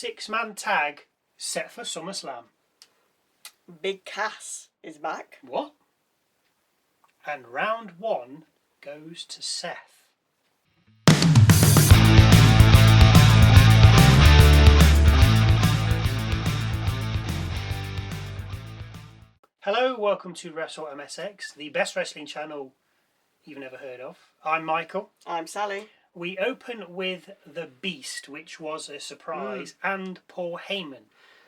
6-man tag set for SummerSlam. Big Cass is back. What? And round 1 goes to Seth. Hello, welcome to Wrestle MSX, the best wrestling channel you've never heard of. I'm Michael. I'm Sally. We open with The Beast, which was a surprise, and Paul Heyman.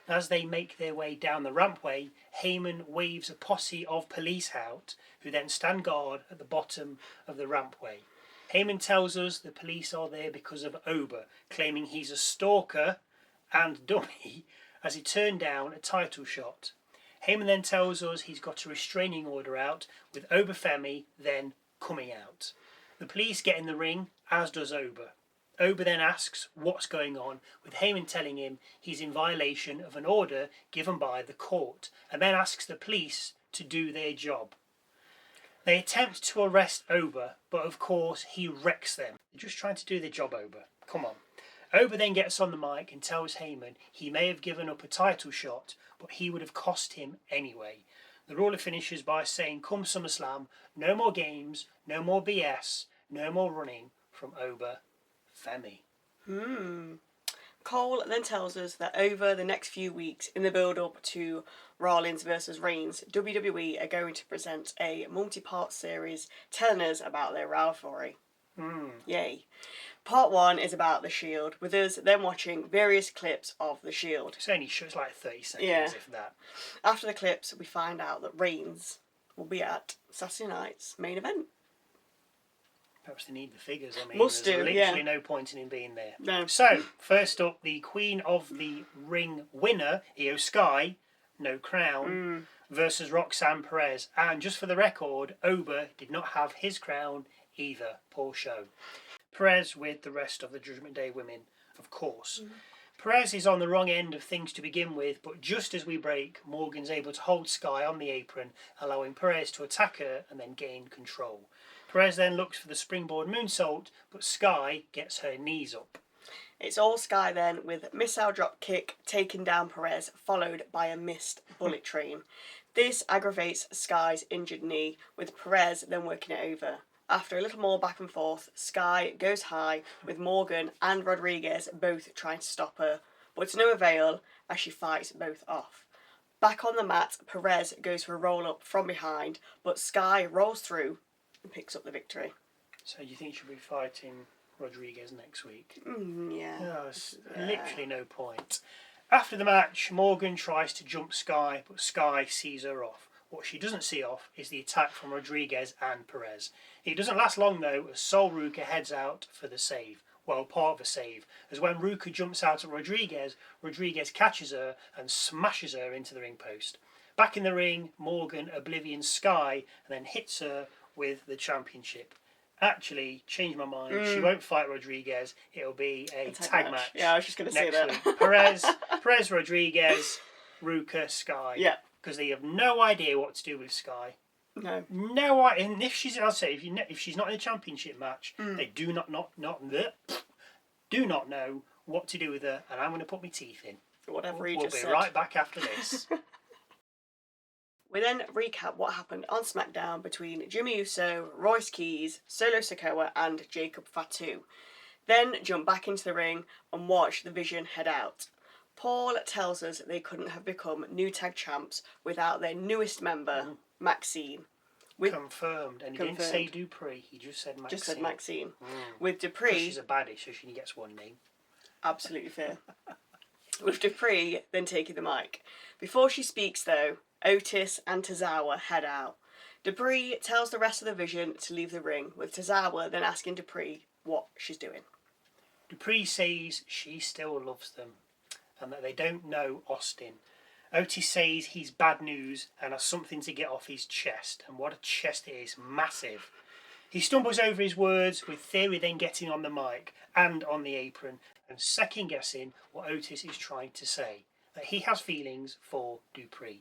As they make their way down the rampway, Heyman waves a posse of police out, who then stand guard at the bottom of the rampway. Heyman tells us the police are there because of Oba, claiming he's a stalker and dummy as he turned down a title shot. Heyman then tells us he's got a restraining order out, with Oba Femi then coming out. The police get in the ring, as does Oba. Oba then asks what's going on, with Heyman telling him he's in violation of an order given by the court, and then asks the police to do their job. They attempt to arrest Oba, but of course he wrecks them. They're just trying to do their job, Oba. Come on. Oba then gets on the mic and tells Heyman he may have given up a title shot, but he would have cost him anyway. The ruler finishes by saying, come SummerSlam, no more games, no more BS, no more running from Oba Femi. Cole then tells us that over the next few weeks, in the build-up to Rollins versus Reigns, WWE are going to present a multi-part series telling us about their rivalry. Yay. Part 1 is about the Shield, with us then watching various clips of the Shield. It's only it's like 30 seconds, if that. After the clips, we find out that Reigns will be at Saturday night's main event. Perhaps they need the figures. I mean, Must there's do, literally no point in him being there. No. So, first up, the Queen of the Ring winner, IYO SKY, no crown, versus Roxanne Perez. And just for the record, Oba did not have his crown either. Poor show. Perez with the rest of the Judgment Day women, of course. Perez is on the wrong end of things to begin with, but just as we break, Morgan's able to hold Sky on the apron, allowing Perez to attack her and then gain control. Perez then looks for the springboard moonsault, but Sky gets her knees up. It's all Sky then, with missile drop kick taking down Perez, followed by a missed bullet train. This aggravates Sky's injured knee, with Perez then working it over. After a little more back and forth, Sky goes high, with Morgan and Rodriguez both trying to stop her, but to no avail as she fights both off. Back on the mat, Perez goes for a roll-up from behind, but Sky rolls through and picks up the victory. So you think she'll be fighting Rodriguez next week? Yeah. No, there's literally no point. After the match, Morgan tries to jump Sky, but Sky sees her off. What she doesn't see off is the attack from Rodriguez and Perez. It doesn't last long though, as Sol Ruka heads out for the save. Well, part of a save, as when Ruka jumps out at Rodriguez, Rodriguez catches her and smashes her into the ring post. Back in the ring, Morgan oblivions Sky and then hits her with the championship. Actually, changed my mind. She won't fight Rodriguez. It'll be a tag match. Yeah, I was just going to say that. Week. Perez, Rodriguez, Ruka, Sky. Yeah. Because they have no idea what to do with Sky. No. No idea. And if she's, I'll say, if she's not in a championship match, they do not know what to do with her. And I'm going to put my teeth in. Whatever he we'll just be said. right back after this. We then recap what happened on SmackDown between Jimmy Uso, Royce Keys, Solo Sikoa and Jacob Fatu. Then jump back into the ring and watch the Vision head out. Paul tells us they couldn't have become new tag champs without their newest member, Maxxine. Confirmed. And he didn't say Dupri, he just said Maxxine. Just said Maxxine. With Dupri... She's a baddie, so she only gets one name. Absolutely fair. With Dupri then taking the mic. Before she speaks though, Otis and Tozawa head out. Dupri tells the rest of the Vision to leave the ring, with Tozawa then asking Dupri what she's doing. Dupri says she still loves them and that they don't know Austin. Otis says he's bad news and has something to get off his chest, and what a chest it is, massive. He stumbles over his words, with Theory then getting on the mic and on the apron and second guessing what Otis is trying to say, that he has feelings for Dupri.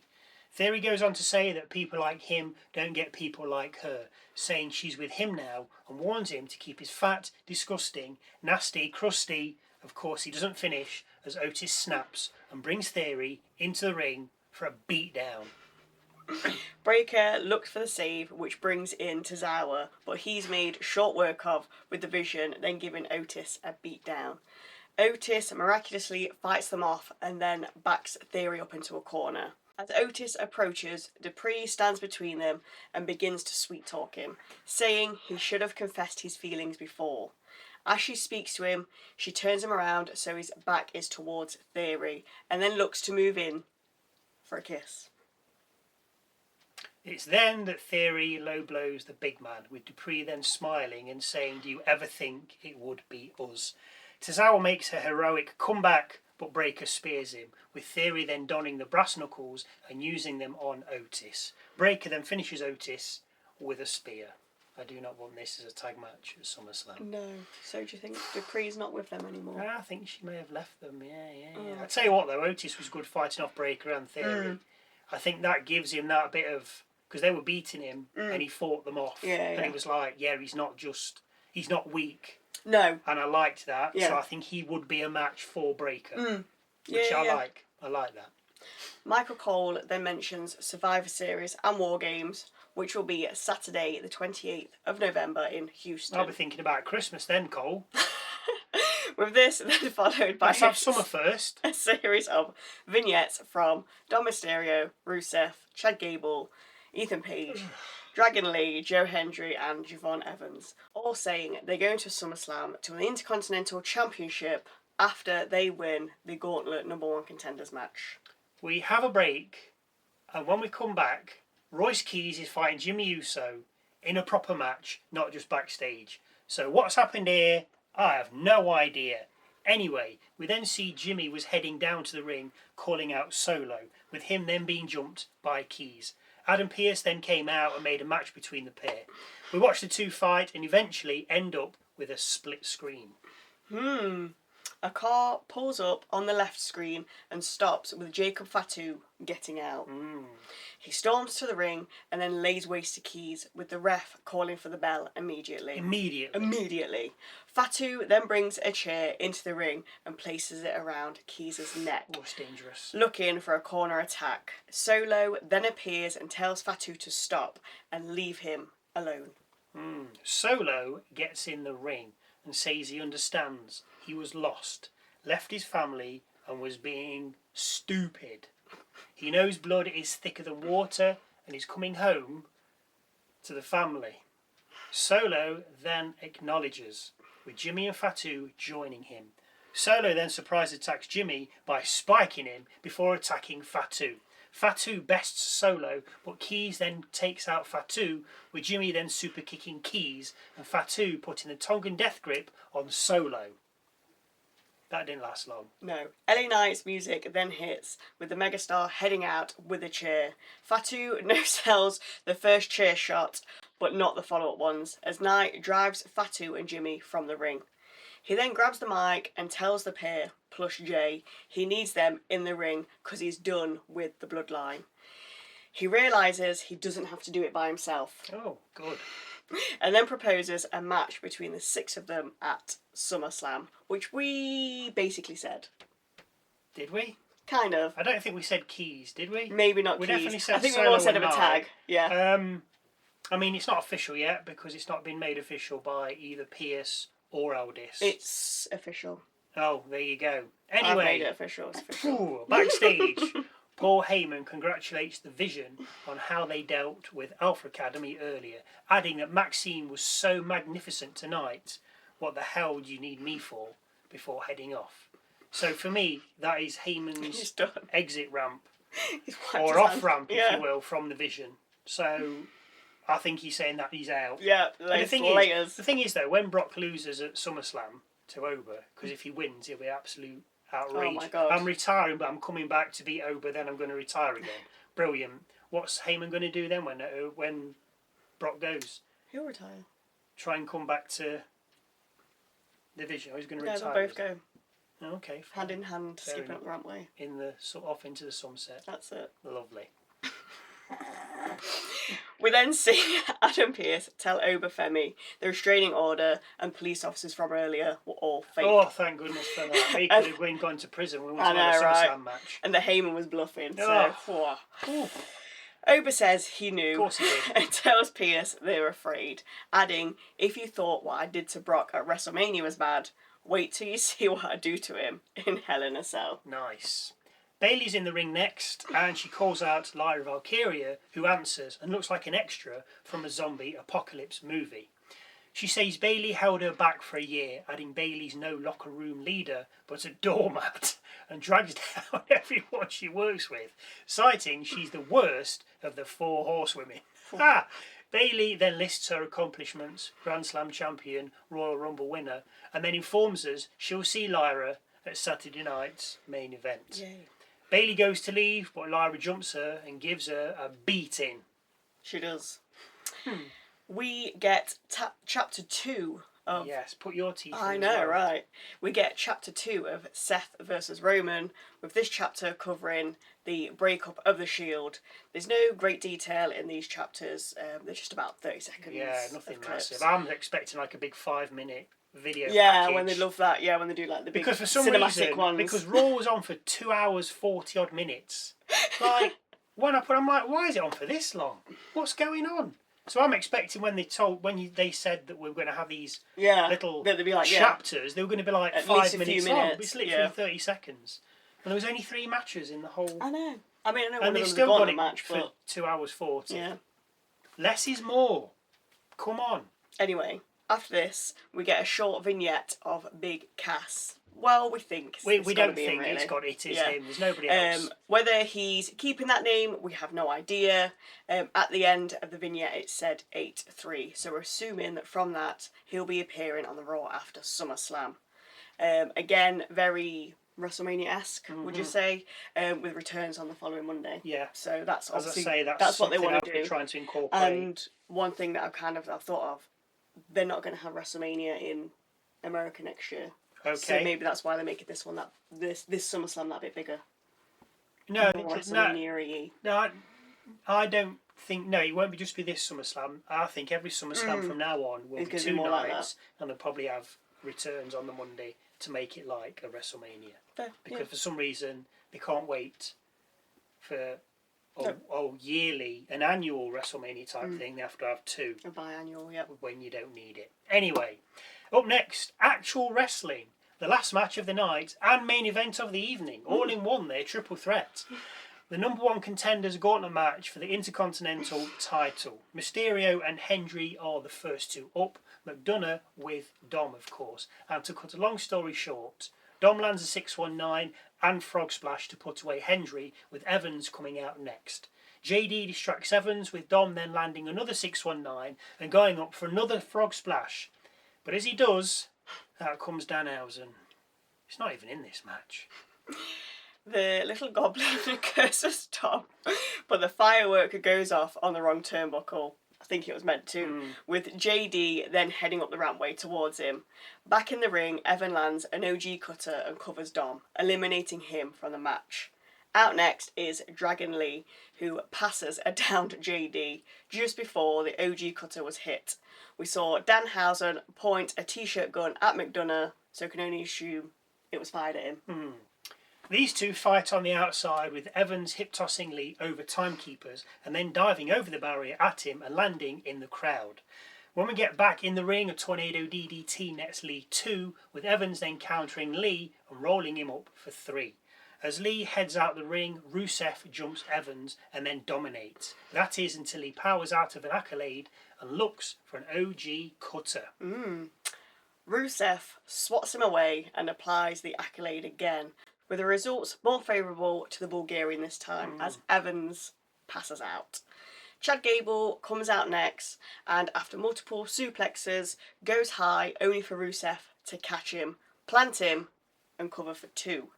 Theory goes on to say that people like him don't get people like her, saying she's with him now, and warns him to keep his fat, disgusting, nasty, crusty. Of course he doesn't finish, as Otis snaps and brings Theory into the ring for a beatdown. Breaker looks for the save, which brings in Tozawa, but he's made short work of with the Vision, then giving Otis a beatdown. Otis miraculously fights them off and then backs Theory up into a corner. As Otis approaches, Dupri stands between them and begins to sweet-talk him, saying he should have confessed his feelings before. As she speaks to him, she turns him around so his back is towards Theory, and then looks to move in for a kiss. It's then that Theory low blows the big man, with Dupri then smiling and saying, "Do you ever think it would be us?" Tozawa makes a heroic comeback, but Breaker spears him, with Theory then donning the brass knuckles and using them on Otis. Breaker then finishes Otis with a spear. I do not want this as a tag match at SummerSlam. No. So do you think Dupri's not with them anymore? I think she may have left them, yeah. Oh. I tell you what though, Otis was good fighting off Breaker and Theory. I think that gives him that bit of... because they were beating him and he fought them off. And he was like, he's not weak. No. And I liked that. Yeah. So I think he would be a match for Breaker. Which I like. I like that. Michael Cole then mentions Survivor Series and War Games, which will be Saturday the 28th of November in Houston. I'll be thinking about Christmas then, Cole. With this then followed by Let's have summer first. a series of vignettes from Dom Mysterio, Rusev, Chad Gable, Ethan Page, Dragon Lee, Joe Hendry and Javon Evans, all saying they're going to SummerSlam to an Intercontinental Championship after they win the Gauntlet No.1 Contenders match. We have a break, and when we come back, Royce Keys is fighting Jimmy Uso in a proper match, not just backstage. So what's happened here? I have no idea. Anyway, we then see Jimmy was heading down to the ring, calling out Solo, with him then being jumped by Keys. Adam Pearce then came out and made a match between the pair. We watched the two fight and eventually end up with a split screen. A car pulls up on the left screen and stops with Jacob Fatu getting out. He storms to the ring and then lays waste to Keys, with the ref calling for the bell immediately. Fatu then brings a chair into the ring and places it around Keys' neck. Oh, it's dangerous. Looking for a corner attack. Solo then appears and tells Fatu to stop and leave him alone. Solo gets in the ring and says he understands he was lost, left his family and was being stupid. He knows blood is thicker than water and is coming home to the family. Solo then acknowledges, with Jimmy and Fatu joining him. Solo then surprise attacks Jimmy by spiking him before attacking Fatu. Fatu bests Solo, but Keys then takes out Fatu, with Jimmy then super kicking Keys and Fatu putting the Tongan death grip on Solo. That didn't last long. No. LA Knight's music then hits, with the megastar heading out with a chair. Fatu no-sells the first chair shot, but not the follow-up ones, as Knight drives Fatu and Jimmy from the ring. He then grabs the mic and tells the pair, plus Jay, he needs them in the ring because he's done with the bloodline. He realises he doesn't have to do it by himself. Oh, good. And then proposes a match between the six of them at SummerSlam, which we basically said. Did we? Kind of. I don't think we said Keys, did we? Maybe not we Keys. Definitely said I think we Solo all said of and a Knight. tag. Yeah. I mean, it's not official yet because it's not been made official by either Pierce or Aldis. It's official. Oh, there you go. I've Anyway, made it official. It's official. backstage, Paul Heyman congratulates the Vision on how they dealt with Alpha Academy earlier, adding that Maxxine was so magnificent tonight. What the hell do you need me for? Before heading off. So for me, that is Heyman's exit ramp or off ramp, if you will, from the Vision. So I think he's saying that he's out. Yeah, the thing is though, when Brock loses at SummerSlam to Oba, because if he wins, he'll be absolute outrage. Oh my God. I'm retiring, but I'm coming back to beat Oba. Then I'm going to retire again. Brilliant. What's Heyman going to do then when Brock goes? He'll retire. Try and come back to the Vision. He's going to retire. Yeah, they'll both go. Oh, okay. Fine. Hand in hand, Fair skipping enough. up the rampway. Off into the sunset. That's it. Lovely. We then see Adam Pearce tell Oba Femi the restraining order and police officers from earlier were all fake. Oh, thank goodness for that. He could have been gone to prison. We want to have a SummerSlam match. And the Heyman was bluffing. So, Oh. Oba says he knew. Of course he did. And tells Pearce they were afraid, adding, "If you thought what I did to Brock at WrestleMania was bad, wait till you see what I do to him in Hell in a Cell." Nice. Bayley's in the ring next, and she calls out Lyra Valkyria, who answers and looks like an extra from a zombie apocalypse movie. She says Bayley held her back for a year, adding Bayley's no locker room leader, but a doormat, and drags down everyone she works with, citing she's the worst of the 4 horsewomen. Bayley then lists her accomplishments: Grand Slam champion, Royal Rumble winner, and then informs us she'll see Lyra at Saturday night's main event. Yay. Bayley goes to leave, but Lyra jumps her and gives her a beating. She does. We get chapter 2 of... Yes, put your teeth in. I know, right. We get chapter 2 of Seth versus Roman, with this chapter covering the breakup of the Shield. There's no great detail in these chapters. They're just about 30 seconds. Yeah, nothing clips. massive. I'm expecting like a big 5-minute video package. when they love that. Yeah, when they do like the big because for some cinematic reason, ones. Because Raw was on for 2 hours 40 odd minutes. Like when I'm like, why is it on for this long? What's going on? So I'm expecting when they said that we were going to have these little chapters, they were going to be like at 5 minutes long. Minutes. It's literally 30 seconds, and there was only 3 matches in the whole. I know. I mean, I know. And they still got it match for 2 hours 40. Yeah. Less is more. Come on. Anyway, after this, we get a short vignette of Big Cass. Well, we think we don't think really. It is him. There's nobody else. Whether he's keeping that name, we have no idea. At the end of the vignette, it said 8-3, so we're assuming that from that he'll be appearing on the Raw after SummerSlam. Again, very WrestleMania-esque, would you say? With returns on the following Monday. Yeah. So that's obviously that's what they want to do. Trying to incorporate. And one thing that I've thought of, they're not going to have WrestleMania in America next year. Okay. So maybe that's why they're making this one this SummerSlam that bit bigger. No, I don't think. No, it won't just be this SummerSlam. I think every SummerSlam from now on will be 2 nights, and they'll probably have returns on the Monday to make it like a WrestleMania. Because for some reason they can't wait for yearly, an annual WrestleMania type thing. They have to have 2. A biannual, yeah. When you don't need it. Anyway, up next, actual wrestling. The last match of the night and main event of the evening. All in one there, triple threat. The No.1 Contender's Gauntlet Match for the Intercontinental title. Mysterio and Hendry are the first 2 up. McDonough with Dom, of course. And to cut a long story short, Dom lands a 619 and Frog Splash to put away Hendry, with Evans coming out next. JD distracts Evans, with Dom then landing another 619 and going up for another Frog Splash. But as he does, out comes Danhausen. He's not even in this match. The little goblin curses Dom, but the firework goes off on the wrong turnbuckle. I think it was meant to, with JD then heading up the rampway towards him. Back in the ring, Evan lands an OG cutter and covers Dom, eliminating him from the match. Out next is Dragon Lee, who passes a downed JD just before the OG cutter was hit. We saw Danhausen point a t-shirt gun at McDonough, so can only assume it was fired at him. These 2 fight on the outside, with Evans hip-tossing Lee over timekeepers and then diving over the barrier at him and landing in the crowd. When we get back in the ring, a Tornado DDT nets Lee 2, with Evans then countering Lee and rolling him up for 3. As Lee heads out the ring, Rusev jumps Evans and then dominates. That is until he powers out of an accolade and looks for an OG cutter. Rusev swats him away and applies the accolade again, with the results more favourable to the Bulgarian this time, as Evans passes out. Chad Gable comes out next, and after multiple suplexes, goes high only for Rusev to catch him, plant him, and cover for 2.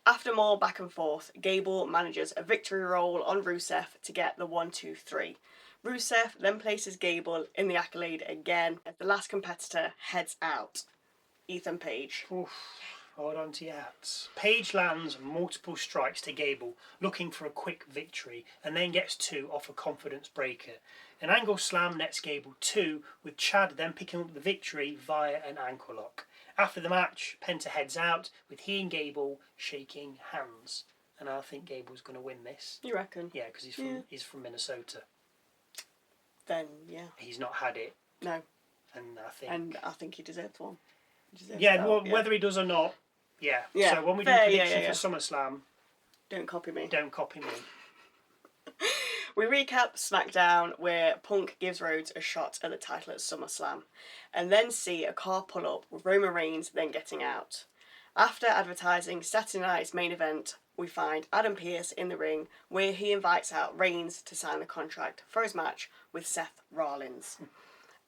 After more back and forth, Gable manages a victory roll on Rusev to get the 1-2-3. Rusev then places Gable in the accolade again as the last competitor heads out. Ethan Page. Oof. Hold on to your hats. Paige lands multiple strikes to Gable, looking for a quick victory, and then gets 2 off a confidence breaker. An angle slam nets Gable 2, with Chad then picking up the victory via an ankle lock. After the match, Penta heads out, with he and Gable shaking hands. And I think Gable's going to win this. You reckon? Yeah, because he's from Minnesota. Then, yeah. He's not had it. No. And I think he deserves one. Whether he does or not, yeah. So when we do predictions for SummerSlam, don't copy me. Don't copy me. We recap SmackDown, where Punk gives Rhodes a shot at the title at SummerSlam, and then see a car pull up with Roman Reigns then getting out. After advertising Saturday night's main event, we find Adam Pearce in the ring, where he invites out Reigns to sign the contract for his match with Seth Rollins.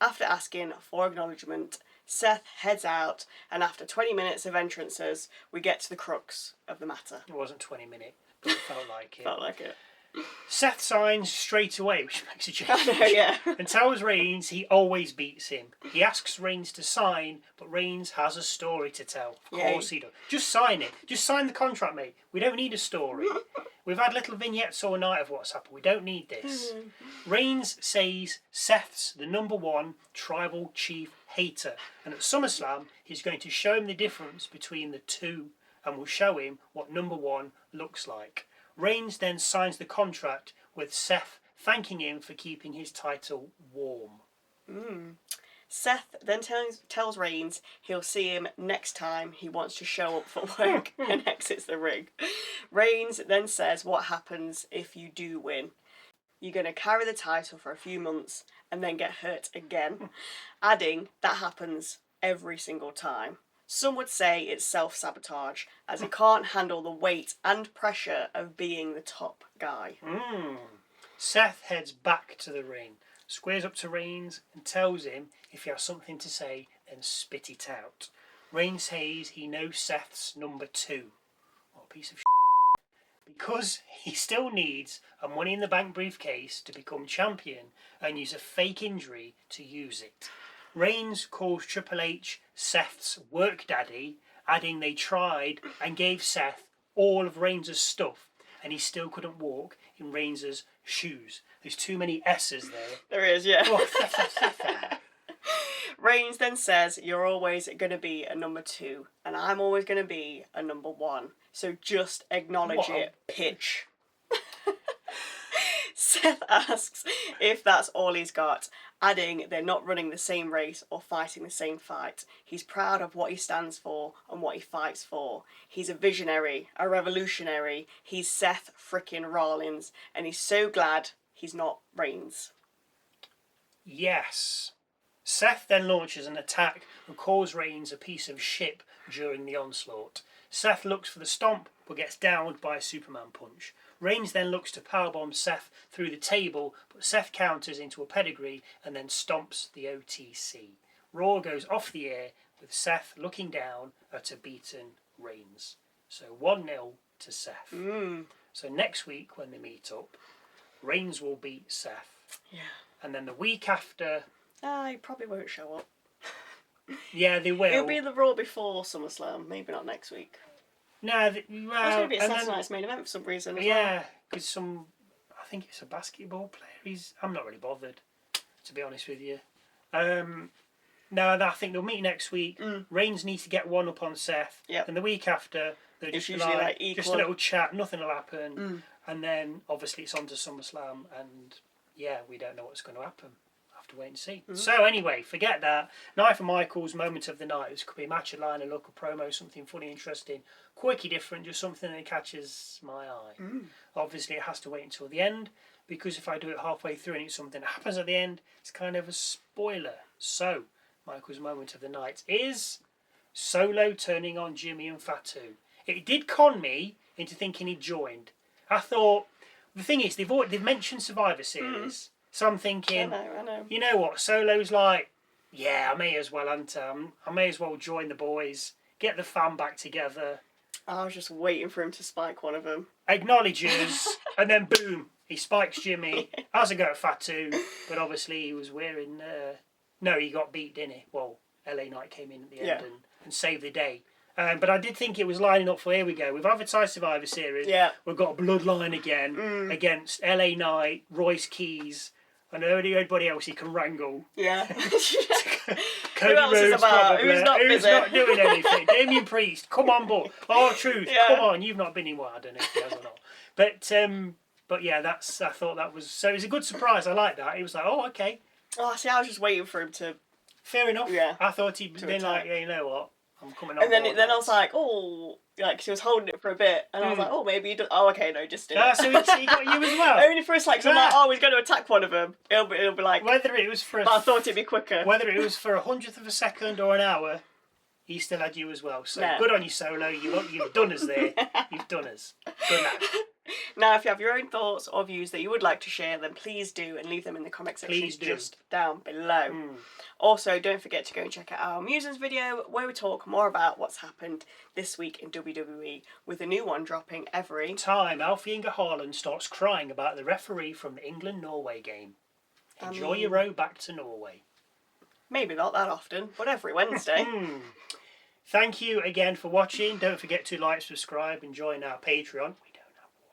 After asking for acknowledgement, Seth heads out, and after 20 minutes of entrances, we get to the crux of the matter. It wasn't 20 minutes, but it felt like it. Felt like it. Seth signs straight away, which makes a change. I know, yeah. And tells Reigns he always beats him. He asks Reigns to sign, but Reigns has a story to tell. Of course he does. Just sign it. Just sign the contract, mate. We don't need a story. We've had little vignettes all night of what's happened. We don't need this. Reigns says Seth's the #1 tribal chief hater. And at SummerSlam, he's going to show him the difference between the two and will show him what #1 looks like. Reigns then signs the contract with Seth thanking him for keeping his title warm. Seth then tells Reigns he'll see him next time he wants to show up for work and exits the ring. Reigns then says what happens if you do win. You're going to carry the title for a few months and then get hurt again, adding that happens every single time. Some would say it's self-sabotage, as he can't handle the weight and pressure of being the top guy. Seth heads back to the ring, squares up to Reigns and tells him if he has something to say, then spit it out. Reigns says he knows Seth's #2. What a piece of shit. Because he still needs a Money in the Bank briefcase to become champion and use a fake injury to use it. Reigns calls Triple H Seth's work daddy, adding they tried and gave Seth all of Reigns' stuff and he still couldn't walk in Reigns' shoes. There's too many S's there. There is, yeah. Reigns then says you're always going to be a #2 and I'm always going to be a #1. So just acknowledge it, pitch. Seth asks if that's all he's got, adding they're not running the same race or fighting the same fight. He's proud of what he stands for and what he fights for. He's a visionary, a revolutionary. He's Seth frickin' Rollins, and he's so glad he's not Reigns. Yes. Seth then launches an attack and calls Reigns a piece of shit during the onslaught. Seth looks for the stomp but gets downed by a Superman punch. Reigns then looks to powerbomb Seth through the table, but Seth counters into a pedigree and then stomps the OTC. Raw goes off the air with Seth looking down at a beaten Reigns. So 1-0 to Seth. So next week when they meet up, Reigns will beat Seth. Yeah. And then the week after... he probably won't show up. Yeah, they will. It'll be the Raw before SummerSlam, maybe not next week. No, It's going to be a Saturday night's main event for some reason as well. Because I think it's a basketball player. I'm not really bothered, to be honest with you. I think they'll meet next week. Reigns needs to get one up on Seth. Yep. And the week after, they'll just usually like equal. Just a little chat, nothing will happen. And then, obviously, it's on to SummerSlam, and we don't know what's going to happen. To wait and see. So anyway, forget that. Knife and Michael's moment of the night. This could be a match, a line, a look, a promo, something funny, interesting, quirky, different, just something that catches my eye. Obviously, it has to wait until the end, because if I do it halfway through and it's something that happens at the end, it's kind of a spoiler. So, Michael's moment of the night is Solo turning on Jimmy and Fatu. It did con me into thinking he joined. I thought, the thing is, they've mentioned Survivor Series. So I'm thinking, I know. You know what? Solo's like, I may as well I may as well join the boys, get the fam back together. I was just waiting for him to spike one of them. Acknowledges, and then boom, he spikes Jimmy. Has a go at Fatu, but obviously he was wearing... he got beat, didn't he? Well, LA Knight came in at the end and saved the day. But I did think it was lining up for, here we go, we've advertised Survivor Series. Yeah. We've got a bloodline again against LA Knight, Royce Keys, and anybody else he can wrangle. Yeah. Cody Who else is Rhodes, about? probably. Who's not Who's busy? not doing anything? Damien Priest, come on, board. Oh, Truth, Yeah. come on. You've not been in one. I don't know if he has or not. But yeah, I thought that was, so it was a good surprise. I like that. It was like, oh, okay. Oh, see, I was just waiting for him to. Fair enough. Yeah. I thought he'd been attack. like, yeah, you know what? I'm coming on And then, board then now. I was like, oh, like he was holding it for a bit, and I was like, oh, maybe he does. Oh, okay, no, just do it. So he got you as well. Only for a sec, so I'm like, oh, he's going to attack one of them. It'll be like. Whether it was for But I thought it'd be quicker. whether it was for 100th of a second or an hour, he still had you as well. So Yeah. good on you, Solo. You've done us there. You've done us. Good lad. Now, if you have your own thoughts or views that you would like to share, then please do, and leave them in the comment section Please do. just down below. Also, don't forget to go and check out our Musings video, where we talk more about what's happened this week in WWE, with a new one dropping every Time Alfie Inga Haaland starts crying about the referee from the England-Norway game. Enjoy your row back to Norway. Maybe not that often, but every Wednesday. Thank you again for watching. Don't forget to like, subscribe, and join our Patreon. We don't have one.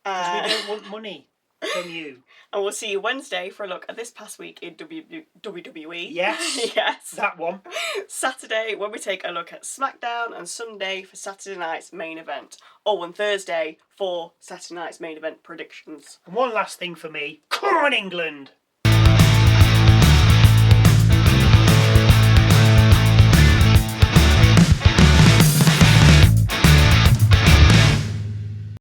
Because we don't want money from you. And we'll see you Wednesday for a look at this past week in WWE. Yes. Yes. That one. Saturday when we take a look at SmackDown, and Sunday for Saturday night's main event. Or on Thursday for Saturday night's main event predictions. And one last thing for me. Come on, England!